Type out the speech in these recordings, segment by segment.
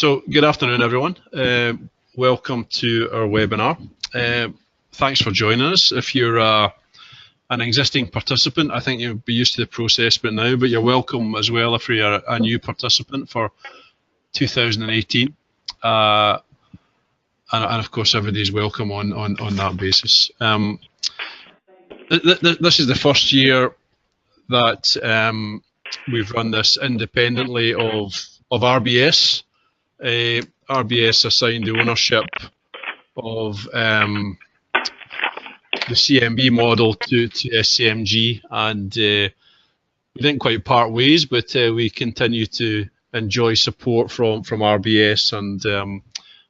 So good afternoon, everyone. Welcome to our webinar. Thanks for joining us. If you're an existing participant, I think you'll be used to the process by now, but you're welcome as well if you're a new participant for 2018. And of course, everybody's welcome on that basis. This is the first year that we've run this independently of RBS. RBS assigned the ownership of the CMB model to SCMG, and we didn't quite part ways, but we continue to enjoy support from RBS, and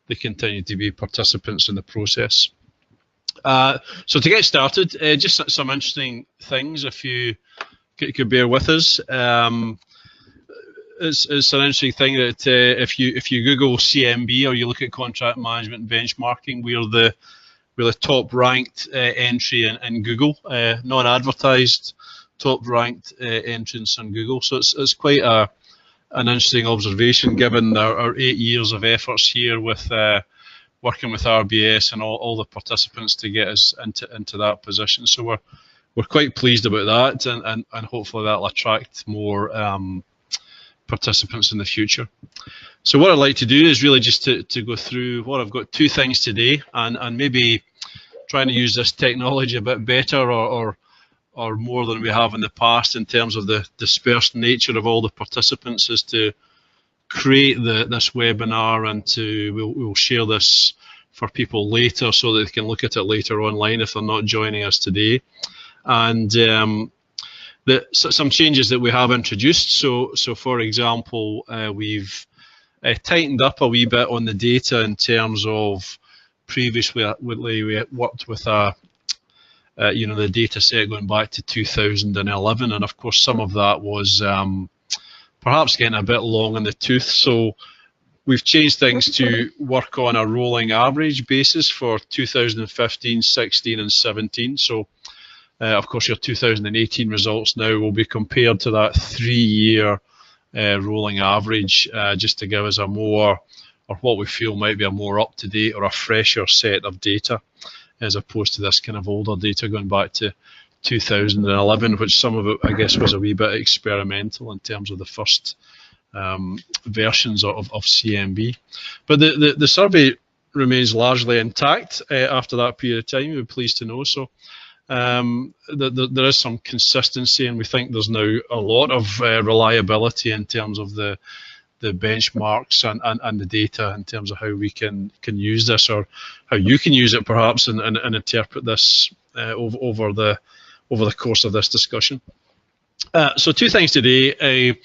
they continue to be participants in the process. So to get started, just some interesting things, if you could bear with us. It's an interesting thing that if you Google CMB or you look at contract management benchmarking, we're the top ranked entry in Google, non-advertised top ranked entrance on Google. So it's quite an interesting observation given our 8 years of efforts here with working with RBS and all the participants to get us into that position. So we're quite pleased about that, and hopefully that'll attract more participants in the future. So what I'd like to do is really just to go through what I've got two things today, and maybe trying to use this technology a bit better or more than we have in the past in terms of the dispersed nature of all the participants, is to create this webinar, and we'll share this for people later so that they can look at it later online if they're not joining us today. And some changes that we have introduced. So for example, we've tightened up a wee bit on the data in terms of previously we worked with the data set going back to 2011, and of course some of that was perhaps getting a bit long in the tooth. So we've changed things to work on a rolling average basis for 2015, 16, and 17. So of course, your 2018 results now will be compared to that 3-year rolling average, just to give us a more, or what we feel might be a more up-to-date or a fresher set of data, as opposed to this kind of older data going back to 2011, which some of it, I guess, was a wee bit experimental in terms of the first versions of CMB. But the survey remains largely intact after that period of time, we're pleased to know. So there is some consistency, and we think there's now a lot of reliability in terms of the benchmarks and the data in terms of how we can use this, or how you can use it perhaps and interpret this over the course of this discussion. So two things today.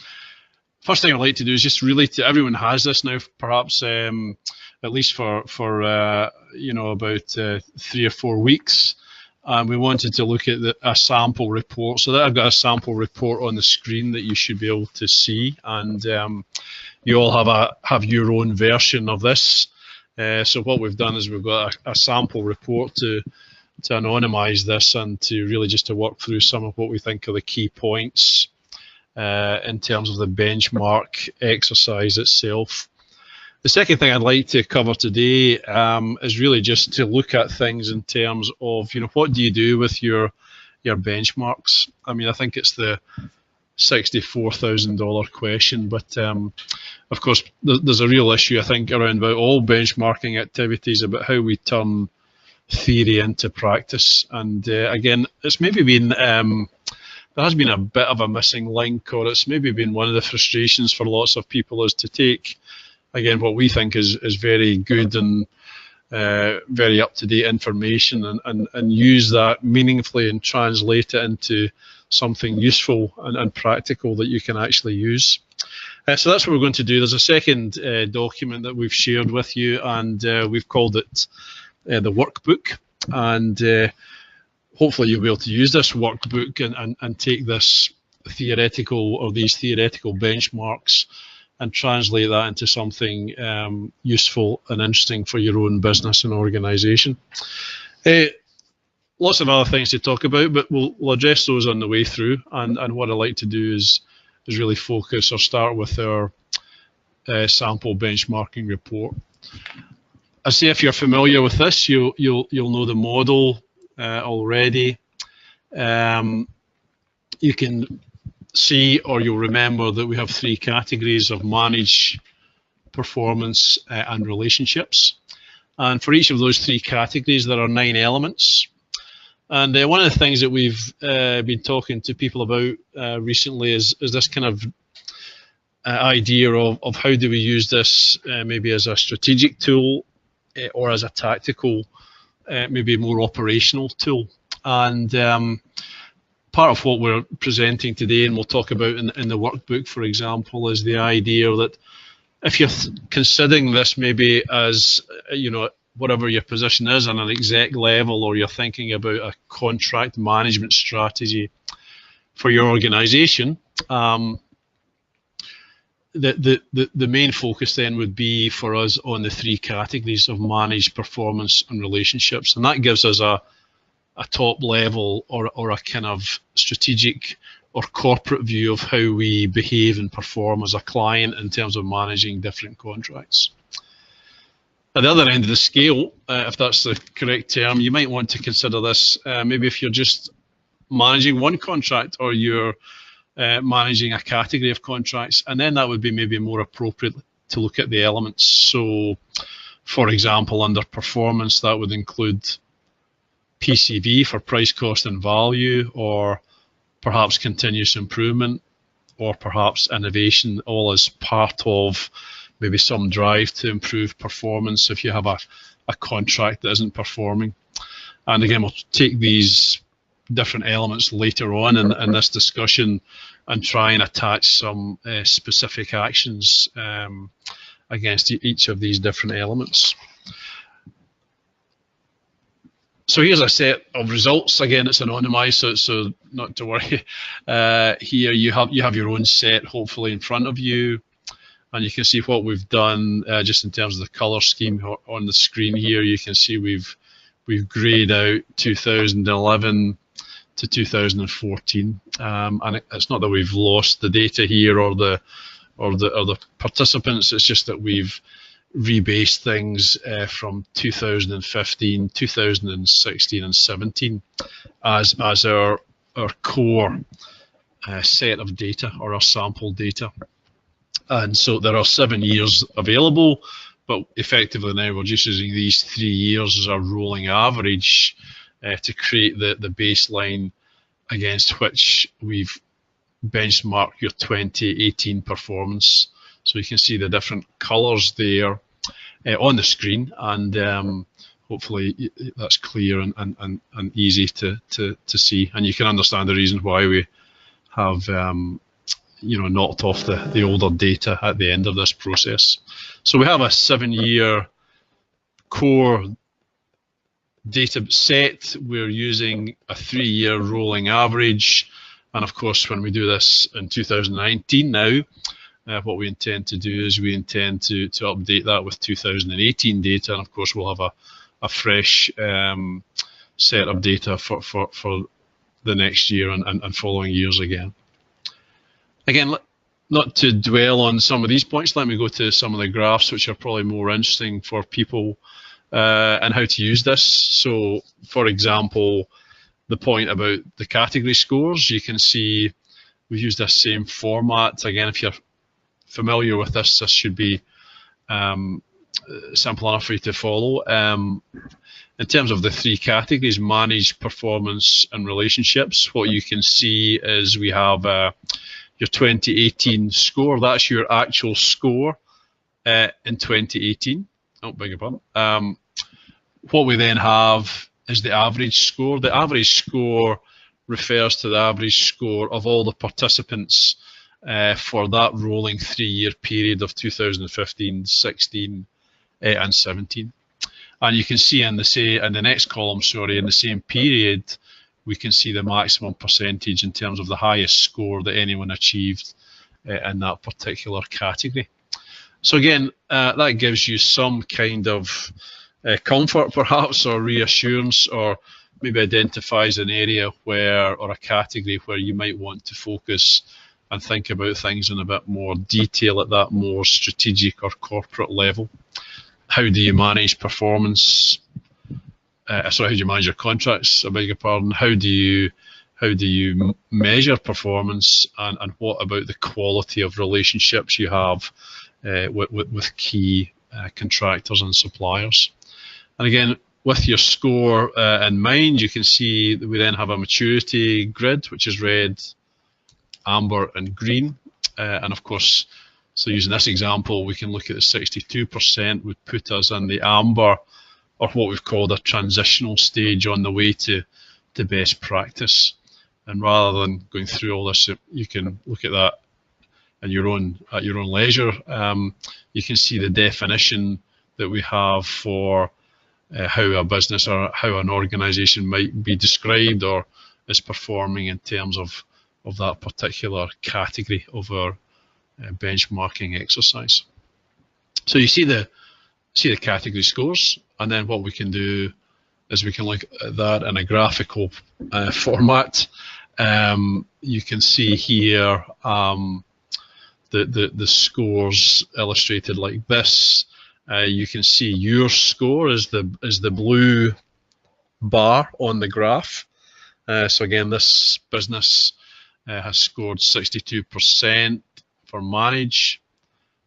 First thing I'd like to do is just really everyone has this now, perhaps at least for about 3 or 4 weeks. And we wanted to look at a sample report. So that I've got a sample report on the screen that you should be able to see, and you all have your own version of this. So what we've done is we've got a sample report to anonymize this, and to really just to work through some of what we think are the key points in terms of the benchmark exercise itself. The second thing I'd like to cover today is really just to look at things in terms of, what do you do with your benchmarks? I mean, I think it's the $64,000 question, but of course there's a real issue, I think, around about all benchmarking activities about how we turn theory into practice. And again, it's maybe been there has been a bit of a missing link, or it's maybe been one of the frustrations for lots of people, is to take, again, what we think is very good and very up-to-date information, and use that meaningfully and translate it into something useful and practical that you can actually use. So that's what we're going to do. There's a second document that we've shared with you, and we've called it the workbook. And hopefully you'll be able to use this workbook and take this theoretical, or these theoretical benchmarks, and translate that into something useful and interesting for your own business and organization. Lots of other things to talk about, but we'll address those on the way through. And what I like to do is really focus, or start with our sample benchmarking report. I say if you're familiar with this, you'll know the model already. You can see, or you'll remember, that we have three categories of manage, performance, and relationships. And for each of those three categories, there are 9 elements. And one of the things that we've been talking to people about recently is this kind of idea of how do we use this maybe as a strategic tool or as a tactical, maybe more operational tool. And part of what we're presenting today, and we'll talk about in the workbook, for example, is the idea that if you're considering this maybe as, you know, whatever your position is on an exec level, or you're thinking about a contract management strategy for your organization, the main focus then would be for us on the 3 categories of manage, performance, and relationships. And that gives us a top level or a kind of strategic or corporate view of how we behave and perform as a client in terms of managing different contracts. At the other end of the scale, if that's the correct term, you might want to consider this maybe if you're just managing one contract, or you're managing a category of contracts, and then that would be maybe more appropriate to look at the elements. So, for example, under performance, that would include PCV for price, cost, and value, or perhaps continuous improvement, or perhaps innovation, all as part of maybe some drive to improve performance if you have a contract that isn't performing. And again, we'll take these different elements later on in this discussion and try and attach some specific actions against each of these different elements. So here's a set of results. Again, it's anonymized, so not to worry. Here you have your own set, hopefully, in front of you, and you can see what we've done just in terms of the color scheme on the screen here. You can see we've grayed out 2011 to 2014, and it's not that we've lost the data here or the participants. It's just that we've rebased things from 2015, 2016, and 17 as our core set of data, or our sample data. And so there are 7 years available, but effectively now we're just using these 3 years as our rolling average to create the baseline against which we've benchmarked your 2018 performance. So you can see the different colors there on the screen, and hopefully that's clear and easy to see, and you can understand the reason why we have you know, knocked off the older data at the end of this process. So we have a 7-year core data set. We're using a 3-year rolling average, and of course when we do this in 2019 now, what we intend to do is we intend to update that with 2018 data, and of course we'll have a fresh set of data for the next year and following years again. Again, not to dwell on some of these points, let me go to some of the graphs which are probably more interesting for people and how to use this. So, for example, the point about the category scores, you can see we've used this same format. Again, if you're familiar with this, this should be simple enough for you to follow. In terms of the 3 categories, manage, performance, and relationships, what you can see is we have your 2018 score. That's your actual score in 2018. Oh, beg your pardon. What we then have is the average score. The average score refers to the average score of all the participants for that rolling 3-year period of 2015, 16, and 17. And you can see in the next column, sorry, in the same period, we can see the maximum percentage in terms of the highest score that anyone achieved in that particular category. So again, that gives you some kind of comfort perhaps, or reassurance, or maybe identifies an area where, or a category where you might want to focus and think about things in a bit more detail at that more strategic or corporate level. How do you manage performance? How do you manage your contracts? I beg your pardon. How do you measure performance, and what about the quality of relationships you have with key contractors and suppliers? And again, with your score in mind, you can see that we then have a maturity grid, which is red, amber, and green. And of course, so using this example, we can look at the 62% would put us in the amber, or what we've called a transitional stage on the way to best practice. And rather than going through all this, you can look at that at your own leisure. You can see the definition that we have for how a business or how an organisation might be described or is performing in terms of that particular category of our benchmarking exercise. So you see the category scores, and then what we can do is we can look at that in a graphical format. You can see here the scores illustrated like this. You can see your score is the blue bar on the graph. So again, this business has scored 62% for manage,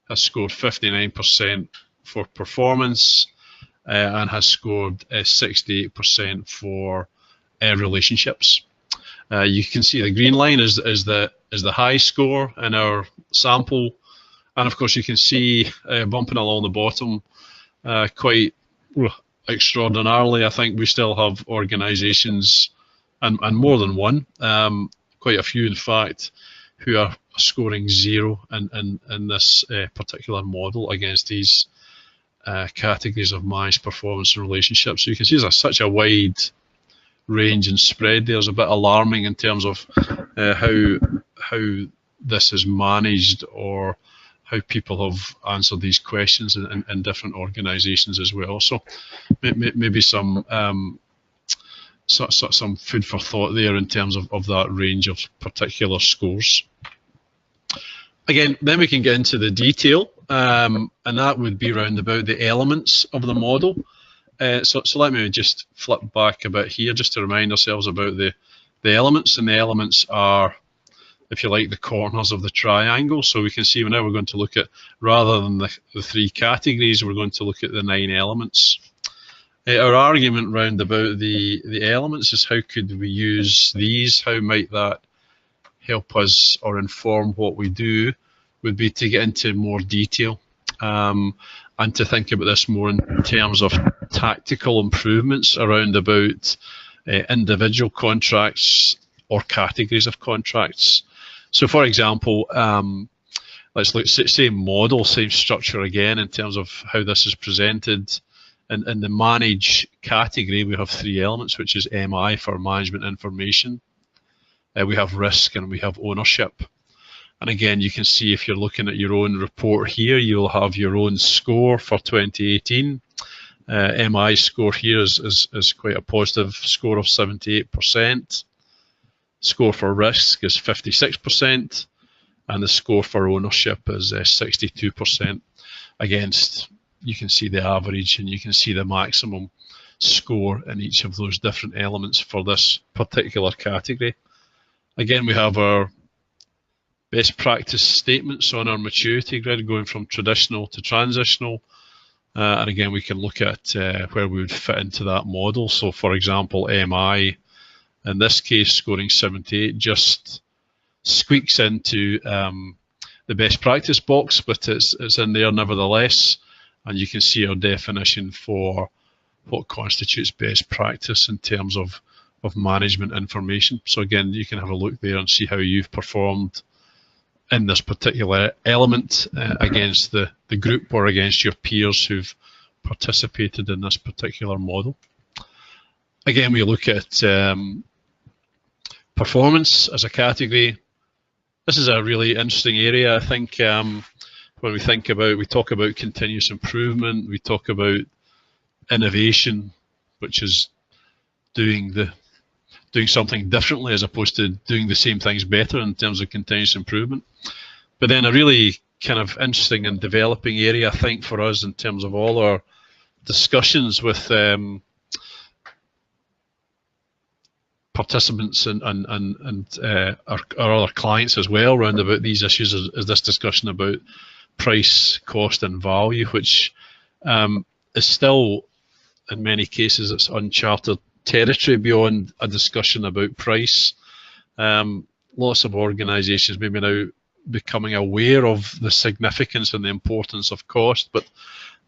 has scored 59% for performance, and has scored 68% for relationships. You can see the green line is the high score in our sample, and of course you can see bumping along the bottom quite extraordinarily. I think we still have organisations, and more than one, quite a few in fact, who are scoring 0 in this particular model against these categories of managed performance and relationships. So you can see there's such a wide range and spread there. It's a bit alarming in terms of how this is managed, or how people have answered these questions in different organisations as well. So maybe some food for thought there in terms of that range of particular scores. Again, then we can get into the detail, and that would be around about the elements of the model. So let me just flip back a bit here just to remind ourselves about the elements. And the elements are, if you like, the corners of the triangle. So we can see now we're going to look at, rather than the 3 categories, we're going to look at the 9 elements. Our argument round about the elements is, how could we use these? How might that help us or inform what we do? Would be to get into more detail and to think about this more in terms of tactical improvements around about individual contracts or categories of contracts. So for example, let's look at same model, same structure again in terms of how this is presented. In the manage category, we have 3 elements, which is MI for management information. We have risk and we have ownership. And again, you can see if you're looking at your own report here, you'll have your own score for 2018. MI score here is quite a positive score of 78%. Score for risk is 56%, and the score for ownership is 62%. Against, you can see the average and you can see the maximum score in each of those different elements for this particular category. Again, we have our best practice statements on our maturity grid going from traditional to transitional. And again, we can look at where we would fit into that model. So for example, MI, in this case, scoring 78 just squeaks into the best practice box, but it's in there nevertheless. And you can see our definition for what constitutes best practice in terms of management information. So again, you can have a look there and see how you've performed in this particular element against the group or against your peers who've participated in this particular model. Again, we look at performance as a category. This is a really interesting area. I think when we talk about continuous improvement, we talk about innovation, which is doing the doing something differently as opposed to doing the same things better in terms of continuous improvement. But then a really kind of interesting and developing area, I think, for us in terms of all our discussions with participants and our other clients as well around about these issues is this discussion about price, cost and value, which is still, in many cases, it's uncharted territory beyond a discussion about price. Lots of organisations maybe now becoming aware of the significance and the importance of cost, but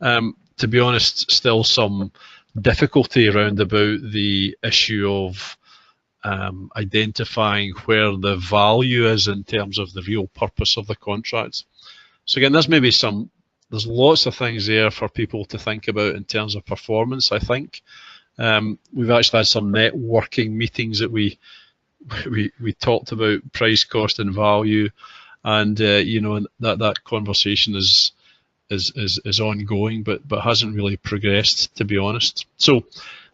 to be honest, still some difficulty around about the issue of identifying where the value is in terms of the real purpose of the contracts. So again, there's lots of things there for people to think about in terms of performance, I think. We've actually had some networking meetings that we talked about price, cost and value, and you know, that conversation is ongoing, but hasn't really progressed, to be honest. So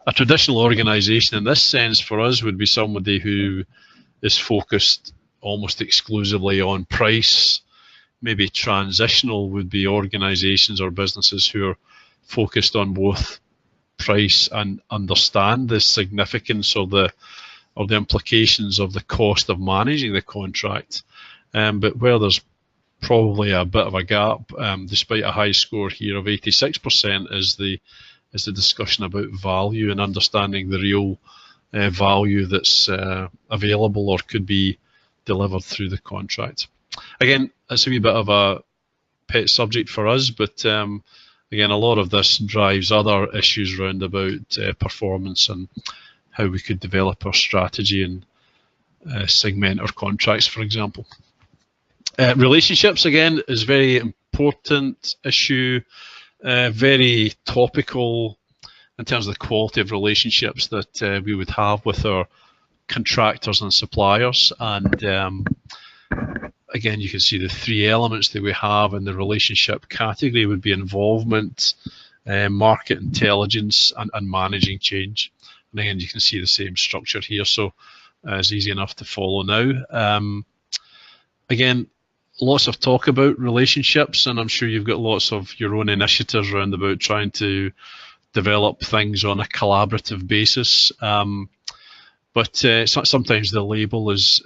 a traditional organisation in this sense for us would be somebody who is focused almost exclusively on price. Maybe transitional would be organisations or businesses who are focused on both price and understand the significance of the implications of the cost of managing the contract. But where there's probably a bit of a gap, despite a high score here of 86%, is the discussion about value and understanding the real value that's available or could be delivered through the contract. Again, that's a wee bit of a pet subject for us, but again, a lot of this drives other issues around about performance and how we could develop our strategy and segment our contracts, for example. Relationships, again, is a very important issue, very topical in terms of the quality of relationships that we would have with our contractors and suppliers. And again, you can see the three elements that we have in the relationship category would be involvement, market intelligence, and managing change. And again, you can see the same structure here, so it's easy enough to follow now. Again, lots of talk about relationships, and I'm sure you've got lots of your own initiatives around about trying to develop things on a collaborative basis. But sometimes the label is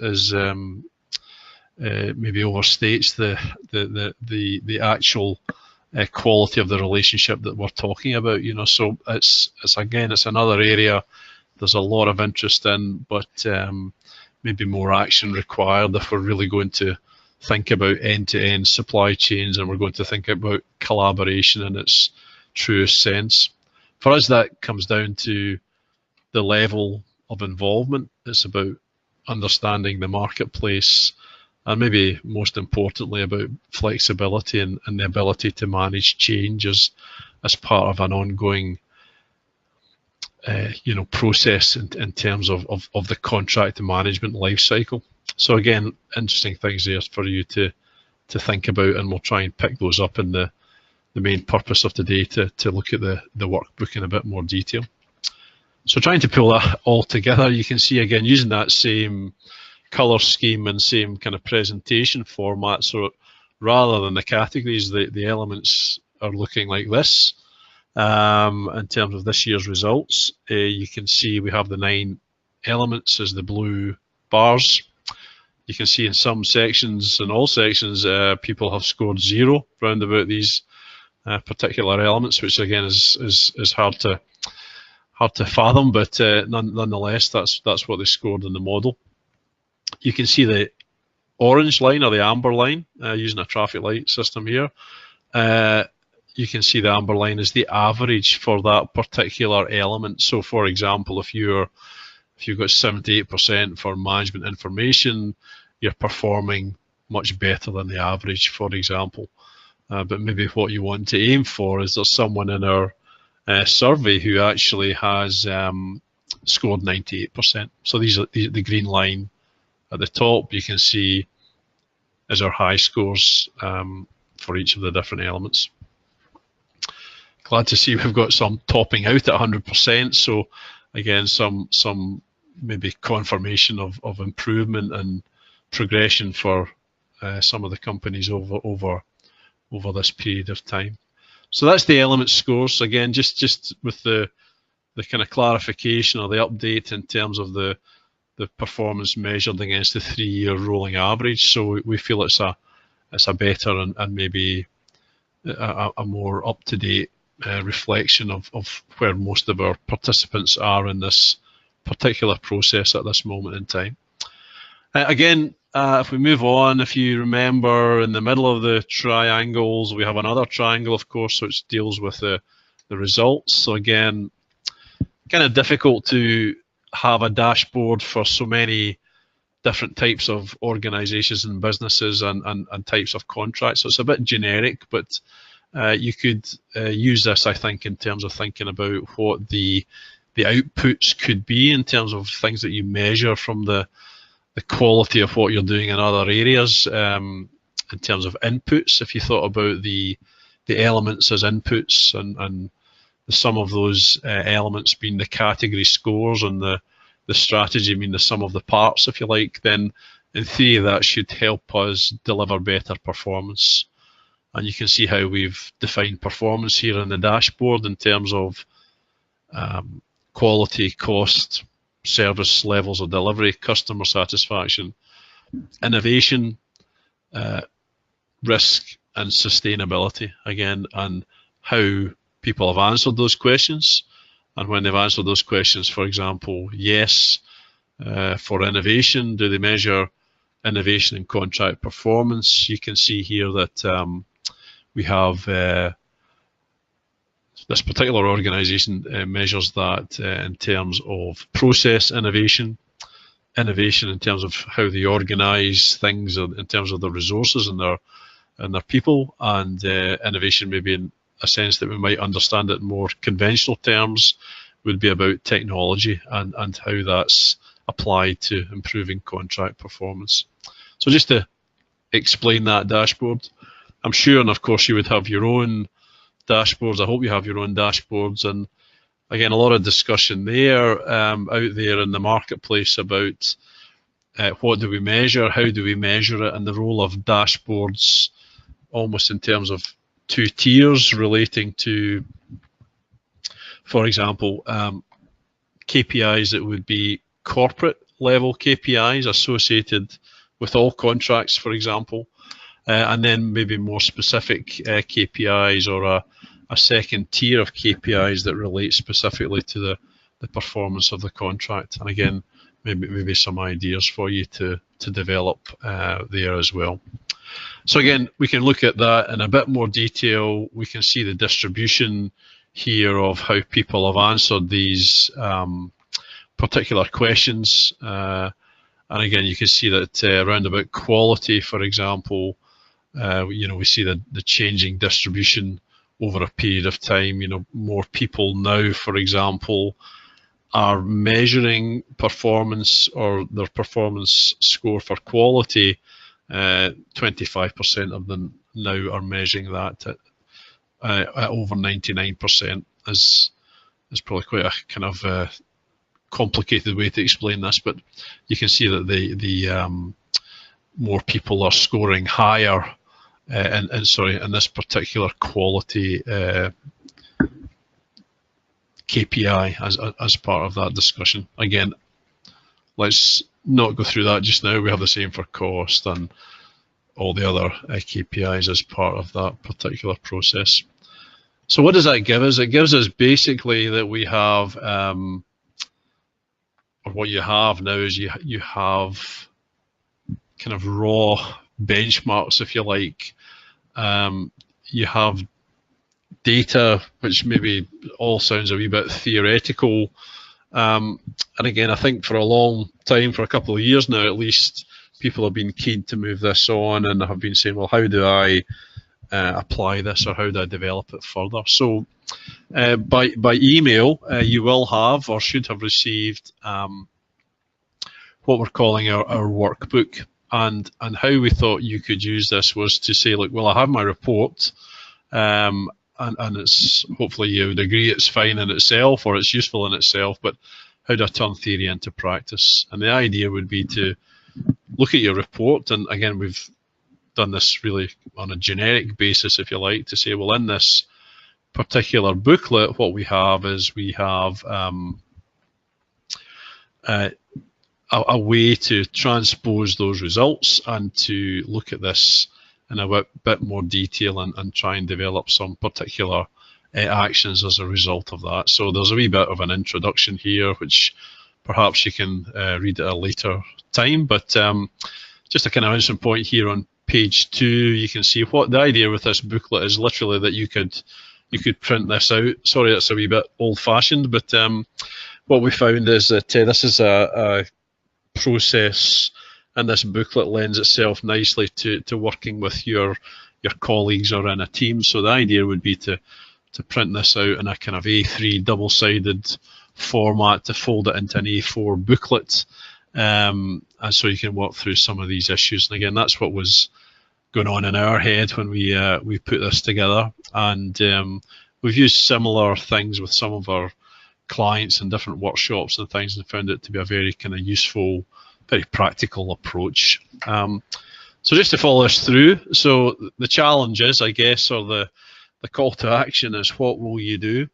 maybe overstates the actual quality of the relationship that we're talking about. You know, so it's another area there's a lot of interest in, but maybe more action required if we're really going to think about end-to-end supply chains and we're going to think about collaboration in its truest sense. For us, that comes down to the level of involvement. It's about understanding the marketplace and maybe most importantly about flexibility and the ability to manage change as part of an ongoing process in terms of the contract management life cycle. So again, interesting things there for you to think about, and we'll try and pick those up in the main purpose of today to look at the workbook in a bit more detail. So trying to pull that all together, you can see again using that same colour scheme and same kind of presentation format. So rather than the categories, the elements are looking like this. In terms of this year's results, you can see we have the 9 elements as the blue bars. You can see in some sections, in all sections, people have scored 0 round about these particular elements, which again is hard to fathom, but nonetheless, that's what they scored in the model. You can see the orange line or the amber line using a traffic light system here. You can see the amber line is the average for that particular element. So, for example, if you've got 78% for management information, you're performing much better than the average, for example. But maybe what you want to aim for is there's someone in our survey who actually has scored 98%. So these are the green line at the top. You can see is our high scores for each of the different elements. Glad to see we've got some topping out at 100%. So again, some maybe confirmation of improvement and progression for some of the companies over this period of time. So that's the element scores. Again, just with the kind of clarification or the update in terms of the performance measured against the 3-year rolling average. So we feel it's a better and maybe a more up-to-date reflection of where most of our participants are in this particular process at this moment in time. Again, if we move on, if you remember in the middle of the triangles, we have another triangle, of course, which deals with the results. So again, kind of difficult to have a dashboard for so many different types of organizations and businesses and types of contracts. So it's a bit generic, but you could use this, I think, in terms of thinking about what the outputs could be in terms of things that you measure from the quality of what you're doing in other areas, in terms of inputs. If you thought about the elements as inputs and the sum of those elements being the category scores and the strategy being the sum of the parts, if you like, then in theory that should help us deliver better performance. And you can see how we've defined performance here in the dashboard in terms of quality, cost, service levels of delivery, customer satisfaction, innovation, risk, and sustainability, again, and how people have answered those questions. And when they've answered those questions, for example, yes, for innovation, do they measure innovation and contract performance? You can see here that we have this particular organization measures that in terms of process innovation, innovation in terms of how they organize things, in terms of their resources and their people, and innovation maybe in a sense that we might understand it in more conventional terms would be about technology and how that's applied to improving contract performance. So just to explain that dashboard, I'm sure, and of course you would have your own dashboards. I hope you have your own dashboards, and again a lot of discussion there out there in the marketplace about what do we measure, how do we measure it, and the role of dashboards almost in terms of two tiers relating to, for example, KPIs that would be corporate level KPIs associated with all contracts, for example, and then maybe more specific KPIs or a second tier of KPIs that relate specifically to the performance of the contract. And again, maybe some ideas for you to develop there as well. So again, we can look at that in a bit more detail. We can see the distribution here of how people have answered these particular questions. And again, you can see that around about quality, for example, we see the changing distribution over a period of time. More people now, for example, are measuring performance or their performance score for quality. 25% of them now are measuring that at over 99%. Is probably quite a kind of complicated way to explain this, but you can see that the more people are scoring higher in this particular quality KPI as part of that discussion. Again, let's not go through that just now. We have the same for cost and all the other KPIs as part of that particular process. So what does that give us? It gives us basically that we have, or what you have now is you have kind of raw benchmarks, if you like. You have data which maybe all sounds a wee bit theoretical. And again, I think for a long time, for a couple of years now at least, people have been keen to move this on and have been saying, well, how do I apply this, or how do I develop it further? So by email, you will have or should have received what we're calling our workbook. And how we thought you could use this was to say, look, well, I have my report, and it's hopefully you would agree it's fine in itself or it's useful in itself, but how do I turn theory into practice? And the idea would be to look at your report, and again, we've done this really on a generic basis, if you like, to say, well, in this particular booklet, what we have is we have a way to transpose those results and to look at this in a bit more detail and try and develop some particular actions as a result of that. So there's a wee bit of an introduction here, which perhaps you can read at a later time, but just a kind of interesting point here on page 2, you can see what the idea with this booklet is literally that you could print this out. Sorry, it's a wee bit old-fashioned, but what we found is that this is a process, and this booklet lends itself nicely to working with your colleagues or in a team. So the idea would be to print this out in a kind of A3 double-sided format, to fold it into an A4 booklet, and so you can work through some of these issues. And again, that's what was going on in our head when we put this together, and we've used similar things with some of our clients in different workshops and things, and found it to be a very kind of useful, very practical approach. So just to follow us through, so the challenges, I guess, or the call to action is, what will you do?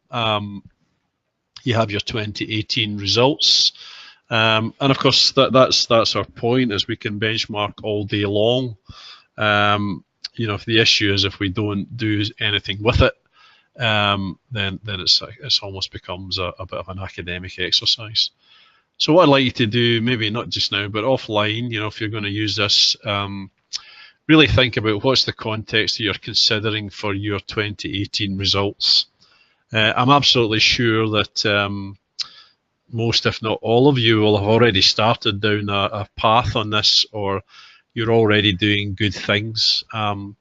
You have your 2018 results, and of course that's our point, is we can benchmark all day long. You know, if the issue is if we don't do anything with it, then it's almost becomes a bit of an academic exercise. So what I'd like you to do, maybe not just now, but offline, you know, if you're going to use this, really think about what's the context that you're considering for your 2018 results. I'm absolutely sure that most, if not all of you, will have already started down a path on this, or you're already doing good things. And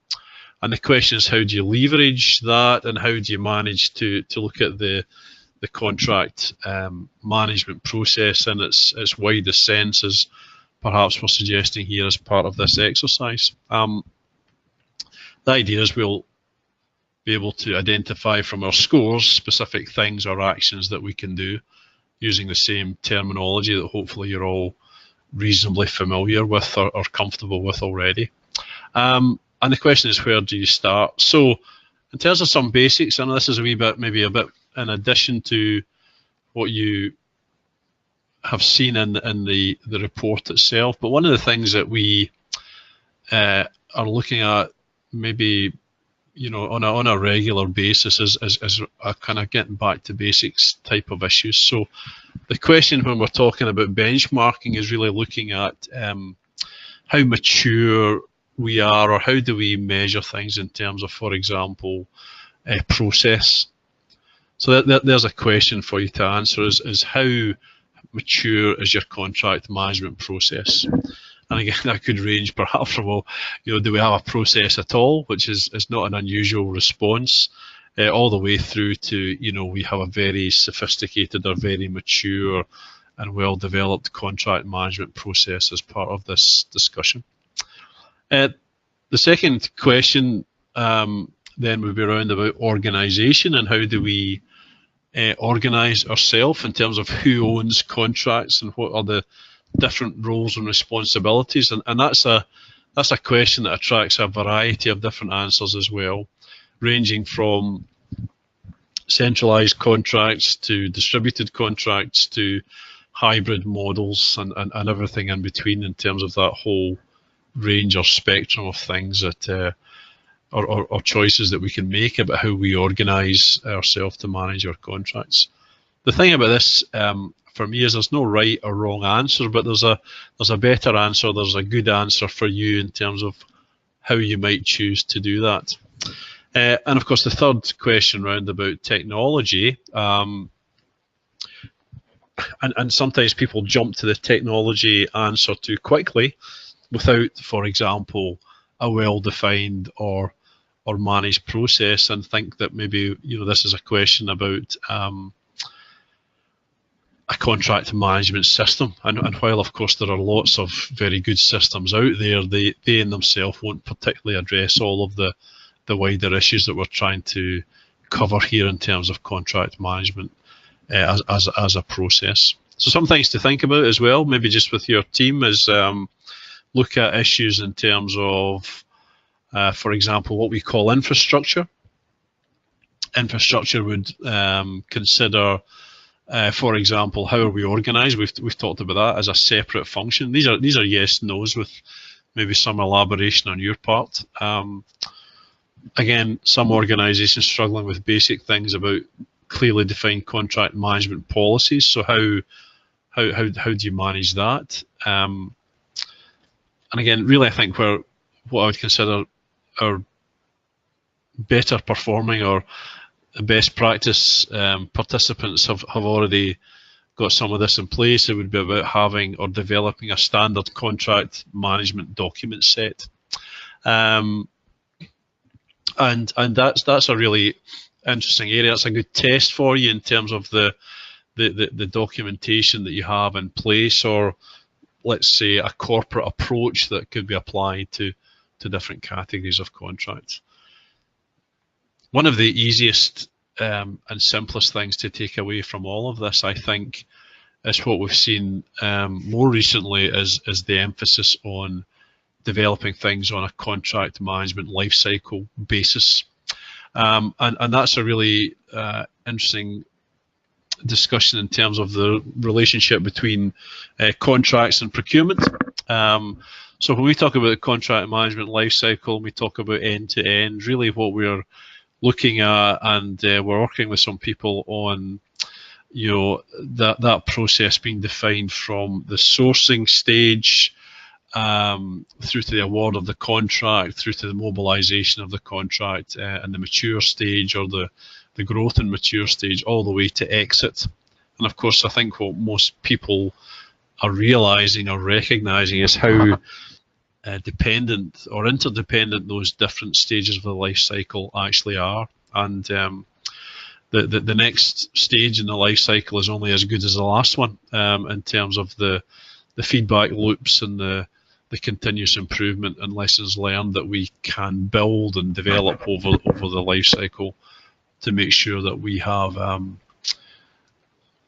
the question is, how do you leverage that, and how do you manage to look at the contract management process in its widest sense, as perhaps we're suggesting here as part of this exercise. The idea is we'll be able to identify from our scores specific things or actions that we can do using the same terminology that hopefully you're all reasonably familiar with or comfortable with already. And the question is, where do you start? So in terms of some basics, and this is a wee bit, maybe a bit in addition to what you have seen in the report itself, but one of the things that we are looking at, maybe, you know, on a regular basis, is a kind of getting back to basics type of issues. So the question when we're talking about benchmarking is really looking at how mature we are, or how do we measure things in terms of, for example, process. So there's a question for you to answer, is how mature is your contract management process? And again, that could range perhaps from, well, you know, do we have a process at all, which is not an unusual response, all the way through to, you know, we have a very sophisticated or very mature and well-developed contract management process as part of this discussion. The second question then would be around about organisation, and how do we organise ourselves in terms of who owns contracts and what are the different roles and responsibilities, and that's a question that attracts a variety of different answers as well, ranging from centralised contracts to distributed contracts to hybrid models and everything in between, in terms of that whole range or spectrum of things that or choices that we can make about how we organise ourselves to manage our contracts. The thing about this for me is there's no right or wrong answer, but there's a better answer, there's a good answer for you in terms of how you might choose to do that. And of course, the third question round about technology, and sometimes people jump to the technology answer too quickly without, for example, a well-defined or managed process, and think that maybe, you know, this is a question about a contract management system. And while of course there are lots of very good systems out there, they in themselves won't particularly address all of the wider issues that we're trying to cover here in terms of contract management as a process. So some things to think about as well, maybe just with your team, is look at issues in terms of, for example, what we call infrastructure. Infrastructure would consider, for example, how are we organised? We've talked about that as a separate function. These are yes nos with maybe some elaboration on your part. Again, some organisations struggling with basic things about clearly defined contract management policies. So how do you manage that? And again, really, I think what I would consider our better performing or best practice participants have already got some of this in place. It would be about having or developing a standard contract management document set. And that's a really interesting area. It's a good test for you in terms of the documentation that you have in place, or let's say a corporate approach that could be applied to different categories of contracts. One of the easiest and simplest things to take away from all of this, I think, is what we've seen more recently is the emphasis on developing things on a contract management lifecycle basis. And that's a really interesting discussion in terms of the relationship between contracts and procurement. So when we talk about the contract management lifecycle, we talk about end-to-end, really what we're looking at, and we're working with some people on, you know, that process being defined from the sourcing stage through to the award of the contract, through to the mobilization of the contract, and the mature stage, or the growth and mature stage, all the way to exit. And of course, I think what most people are realizing or recognizing is how dependent or interdependent those different stages of the life cycle actually are. And the next stage in the life cycle is only as good as the last one in terms of the feedback loops and the continuous improvement and lessons learned that we can build and develop over the life cycle to make sure that we have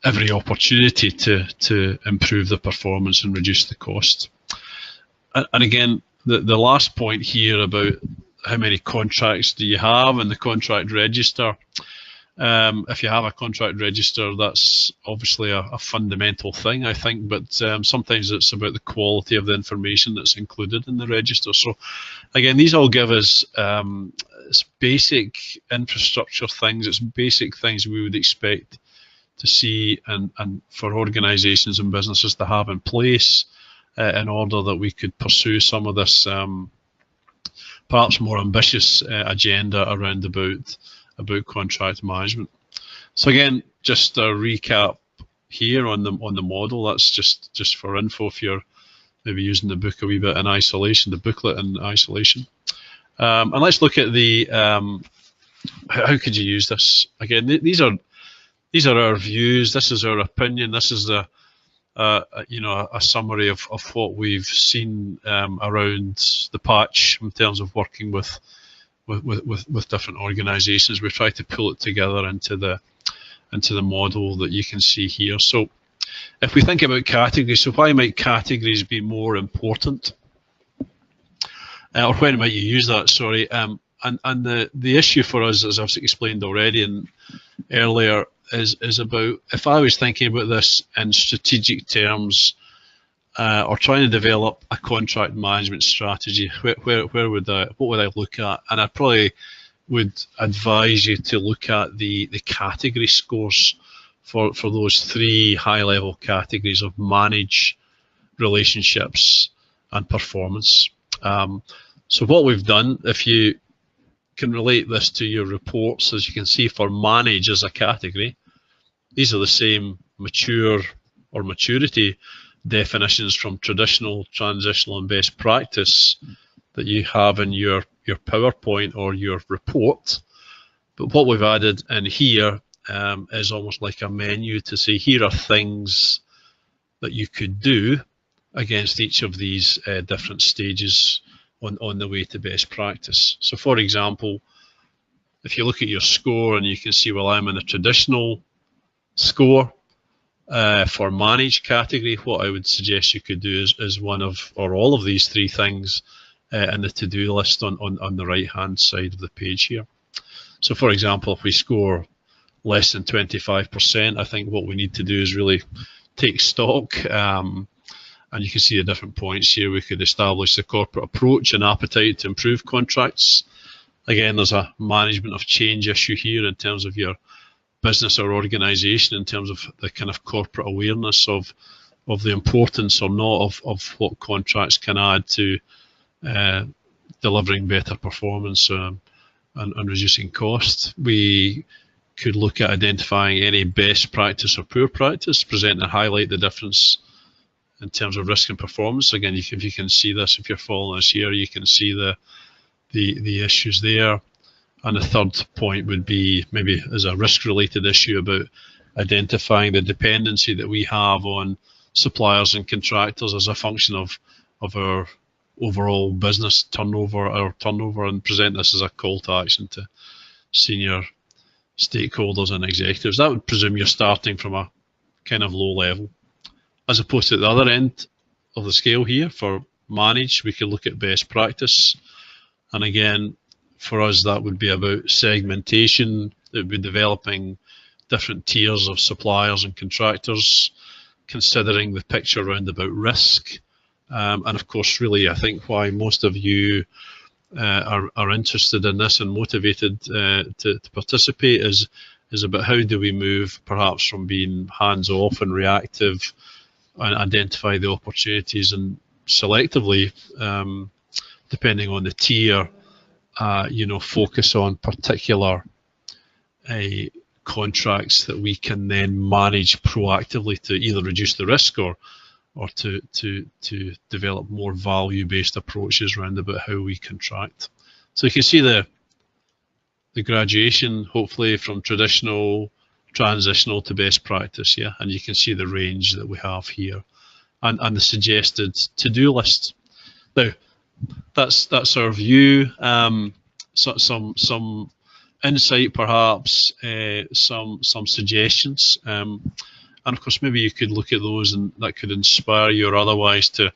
every opportunity to improve the performance and reduce the cost. And again, the last point here about how many contracts do you have in the contract register. If you have a contract register, that's obviously a fundamental thing, I think, but sometimes it's about the quality of the information that's included in the register. So again, these all give us it's basic infrastructure things, it's basic things we would expect to see and for organisations and businesses to have in place in order that we could pursue some of this perhaps more ambitious agenda around about contract management. So again, just a recap here on the model. That's just for info if you're maybe using the book a wee bit in isolation, the booklet in isolation. And let's look at the how could you use this? Again, these are our views. This is our opinion. This is the you know, a summary of what we've seen around the patch in terms of working with different organisations. We try to pull it together into the model that you can see here. So if we think about categories, so why might categories be more important? Or when might you use that, sorry. And the issue for us, as I've explained already and earlier, is about, if I was thinking about this in strategic terms, or trying to develop a contract management strategy, what would I look at? And I probably would advise you to look at the category scores for those three high-level categories of manage, relationships, and performance. So what we've done, if you can relate this to your reports, as you can see for manage as a category, these are the same mature or maturity definitions from traditional, transitional, and best practice that you have in your PowerPoint or your report. But what we've added in here is almost like a menu to say, here are things that you could do against each of these different stages on the way to best practice. So for example, if you look at your score and you can see, well, I'm in a traditional score, For manage category, what I would suggest you could do is one of or all of these three things in the to-do list on the right-hand side of the page here. So for example, if we score less than 25%, I think what we need to do is really take stock, and you can see the different points here. We could establish the corporate approach and appetite to improve contracts. Again, there's a management of change issue here in terms of your business or organization, in terms of the kind of corporate awareness of the importance or not of what contracts can add to delivering better performance and reducing cost. We could look at identifying any best practice or poor practice, present and highlight the difference in terms of risk and performance. Again, if you can see this, if you're following us here, you can see the issues there. And the third point would be maybe as a risk-related issue about identifying the dependency that we have on suppliers and contractors as a function of our overall business turnover, and present this as a call to action to senior stakeholders and executives. That would presume you're starting from a kind of low level. As opposed to the other end of the scale here, for manage, we could look at best practice. And again, for us, that would be about segmentation. It would be developing different tiers of suppliers and contractors, considering the picture around about risk. And of course, really, I think why most of you are interested in this and motivated to participate is about how do we move perhaps from being hands-off and reactive and identify the opportunities and selectively, depending on the tier, focus on particular contracts that we can then manage proactively to either reduce the risk or to develop more value-based approaches around about how we contract. So you can see the graduation, hopefully, from traditional, transitional to best practice, yeah, and you can see the range that we have here, and the suggested to-do list. Now, that's our view. So some insight, perhaps, some suggestions, and of course maybe you could look at those and that could inspire you or otherwise to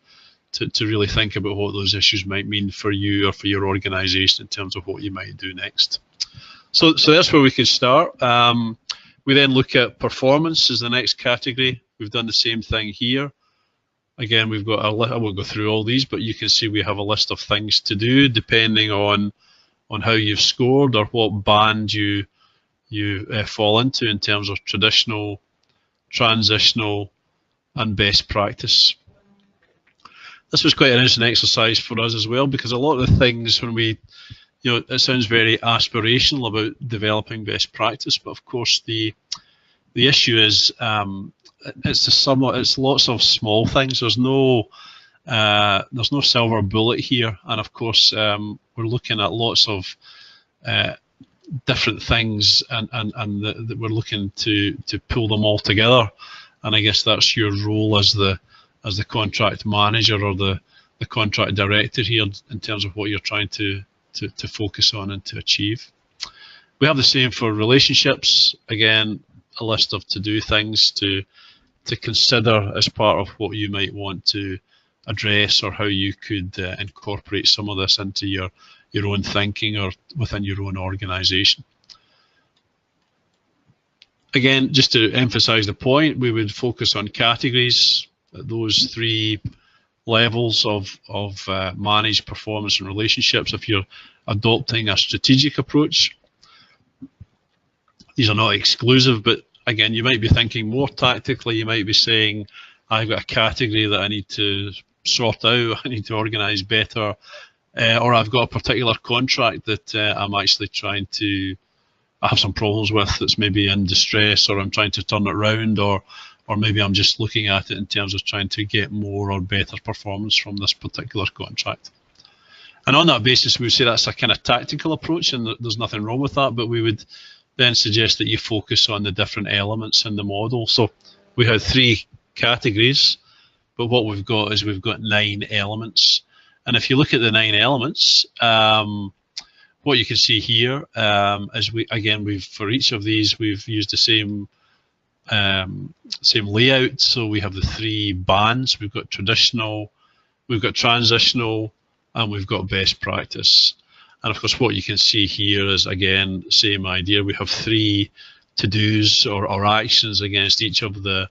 really think about what those issues might mean for you or for your organization in terms of what you might do next. So that's where we could start. We then look at performance as the next category. We've done the same thing here. Again, we've got I won't go through all these, but you can see we have a list of things to do depending on how you've scored or what band you fall into in terms of traditional, transitional, and best practice. This was quite an interesting exercise for us as well, because a lot of the things when we, it sounds very aspirational about developing best practice, but of course the issue is it's lots of small things. There's no silver bullet here, and of course we're looking at lots of different things, and we're looking to pull them all together. And I guess that's your role as the contract manager or the contract director here in terms of what you're trying to focus on and to achieve. We have the same for relationships. Again, a list of to-do things to consider as part of what you might want to address or how you could incorporate some of this into your own thinking or within your own organization. Again, just to emphasize the point, we would focus on categories, those three levels of managed performance and relationships. If you're adopting a strategic approach, these are not exclusive, but again, you might be thinking more tactically. You might be saying, I've got a category that I need to sort out, I need to organize better, or I've got a particular contract that I'm actually trying to, I have some problems with that's maybe in distress, or I'm trying to turn it around, or maybe I'm just looking at it in terms of trying to get more or better performance from this particular contract. And on that basis, we would say that's a kind of tactical approach, and there's nothing wrong with that, but we would then suggest that you focus on the different elements in the model. So we have three categories, but what we've got is we've got 9 elements. And if you look at the 9 elements, what you can see here is we've for each of these, we've used the same Same layout, so we have the 3 bands. We've got traditional, we've got transitional, and we've got best practice. And of course, what you can see here is, again, same idea. We have 3 to-dos or actions against each of the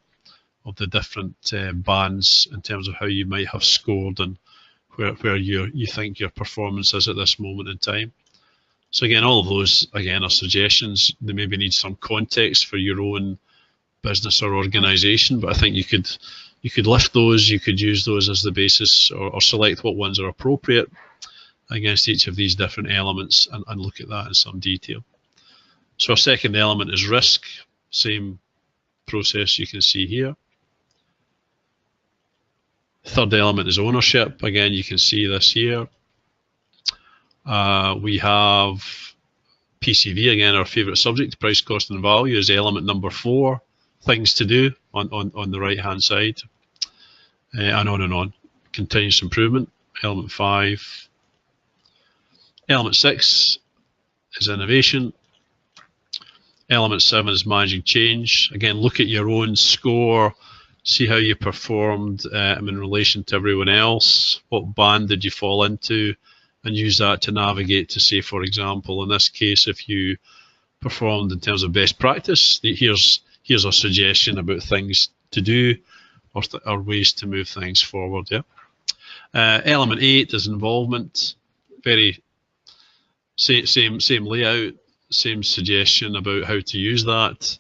different bands in terms of how you might have scored and where you think your performance is at this moment in time. So again, all of those, again, are suggestions. They maybe need some context for your own business or organization, but I think you could lift those, you could use those as the basis, or select what ones are appropriate against each of these different elements and look at that in some detail. So our second element is risk, same process you can see here. Third element is ownership, again you can see this here. We have PCV, again our favorite subject, price, cost and value, is element number 4, things to do on the right hand side, and on. Continuous improvement, element 5. Element 6 is innovation. Element 7 is managing change. Again, look at your own score, see how you performed in relation to everyone else, what band did you fall into, and use that to navigate to say, for example, in this case, if you performed in terms of best practice, here's a suggestion about things to do or ways to move things forward. Yeah. Element 8 is involvement. Very same layout, same suggestion about how to use that.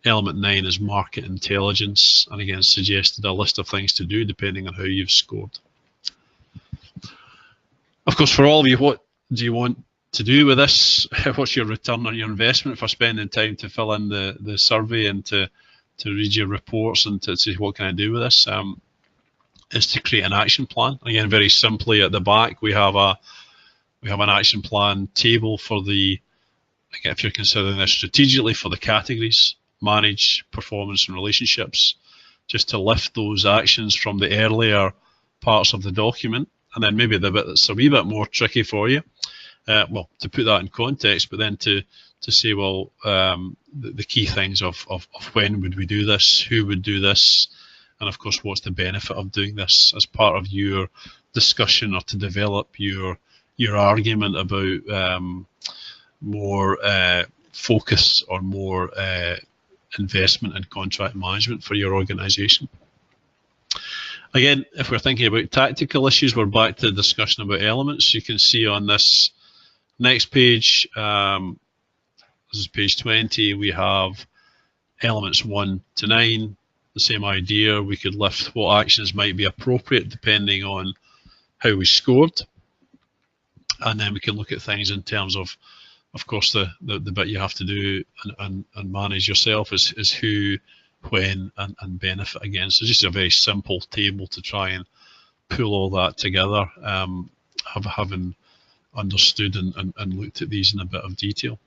Element 9 is market intelligence, and again suggested a list of things to do depending on how you've scored. Of course, for all of you, what do you want to do with this? What's your return on your investment for spending time to fill in the survey and to read your reports and to say what can I do with this? Is to create an action plan. Again, very simply at the back we have an action plan table for the, again, if you're considering this strategically, for the categories, manage, performance and relationships, just to lift those actions from the earlier parts of the document. And then maybe the bit that's a wee bit more tricky for you, well, to put that in context, but then to say, well, the key things of when would we do this, who would do this, and of course, what's the benefit of doing this as part of your discussion, or to develop your argument about more focus or more investment in contract management for your organization. Again, if we're thinking about tactical issues, we're back to the discussion about elements. You can see on this next page, this is page 20, we have elements 1 to 9, the same idea. We could lift what actions might be appropriate depending on how we scored. And then we can look at things in terms of course, the bit you have to do and manage yourself is who, when, and benefit again. So just a very simple table to try and pull all that together, having understood and looked at these in a bit of detail.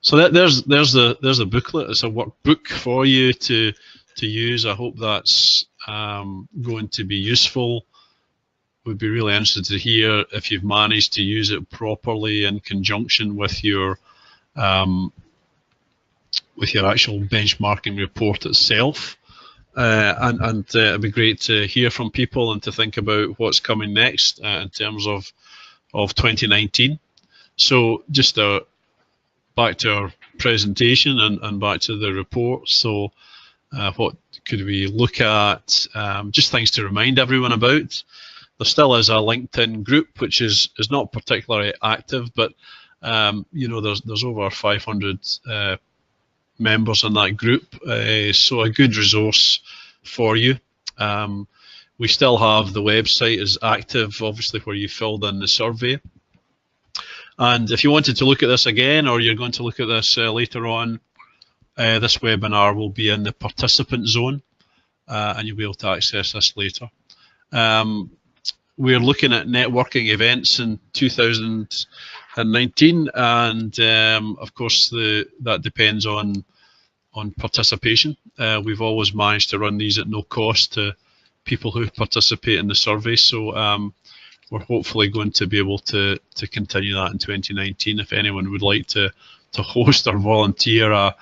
So there's a booklet. It's a workbook for you to use. I hope that's going to be useful. Would be really interested to hear if you've managed to use it properly in conjunction with your actual benchmarking report itself, and it'd be great to hear from people and to think about what's coming next in terms of 2019. So just back to our presentation and back to the report. So what could we look at? Just things to remind everyone about. There still is a LinkedIn group which is not particularly active, but you know, there's over 500 members in that group, so a good resource for you. We still have the website is active, obviously, where you filled in the survey. And if you wanted to look at this again, or you're going to look at this later on, this webinar will be in the participant zone, and you'll be able to access this later. We're looking at networking events in 2019, and of course that depends on participation. We've always managed to run these at no cost to people who participate in the survey, so we're hopefully going to be able to continue that in 2019. If anyone would like to host or volunteer a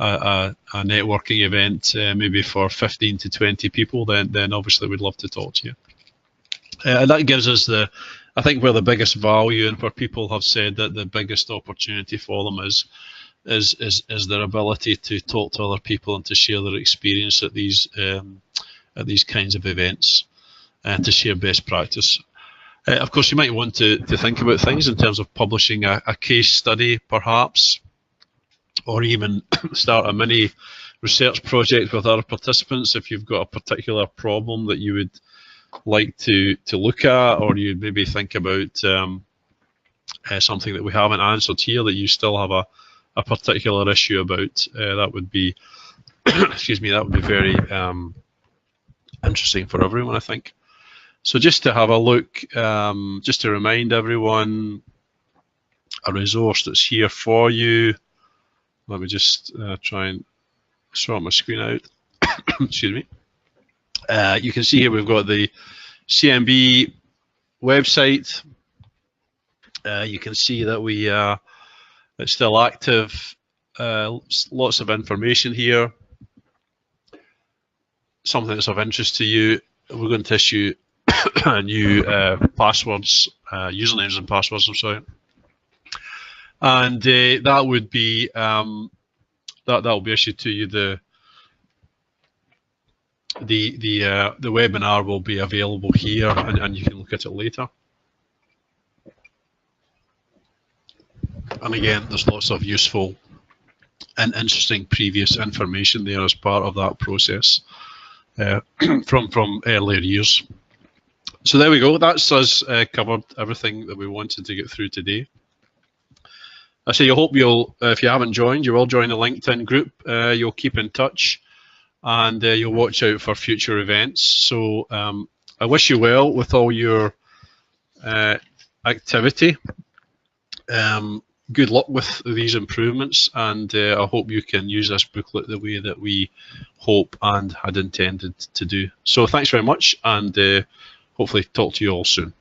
networking event, maybe for 15 to 20 people, then obviously we'd love to talk to you. And that gives us I think where the biggest value, and where people have said that the biggest opportunity for them is their ability to talk to other people and to share their experience at these kinds of events, and to share best practice. Of course, you might want to think about things in terms of publishing a case study, perhaps, or even start a mini research project with other participants if you've got a particular problem that you would like to look at, or you maybe think about something that we haven't answered here that you still have a particular issue about. That would be excuse me, that would be very interesting for everyone, I think. So just to have a look, just to remind everyone, a resource that's here for you. Let me just try and sort my screen out. Excuse me. You can see here we've got the CMB website. You can see that it's still active. Lots of information here. Something that's of interest to you, we're going to issue new passwords, usernames and passwords, I'm sorry. And that would be that will be issued to you. The webinar will be available here, and you can look at it later. And again, there's lots of useful and interesting previous information there as part of that process from earlier years. So there we go. That's us covered everything that we wanted to get through today. I say, I hope you'll, if you haven't joined, you will join the LinkedIn group. You'll keep in touch, and you'll watch out for future events. So I wish you well with all your activity. Good luck with these improvements, and I hope you can use this booklet the way that we hope and had intended to do. So thanks very much, and hopefully talk to you all soon.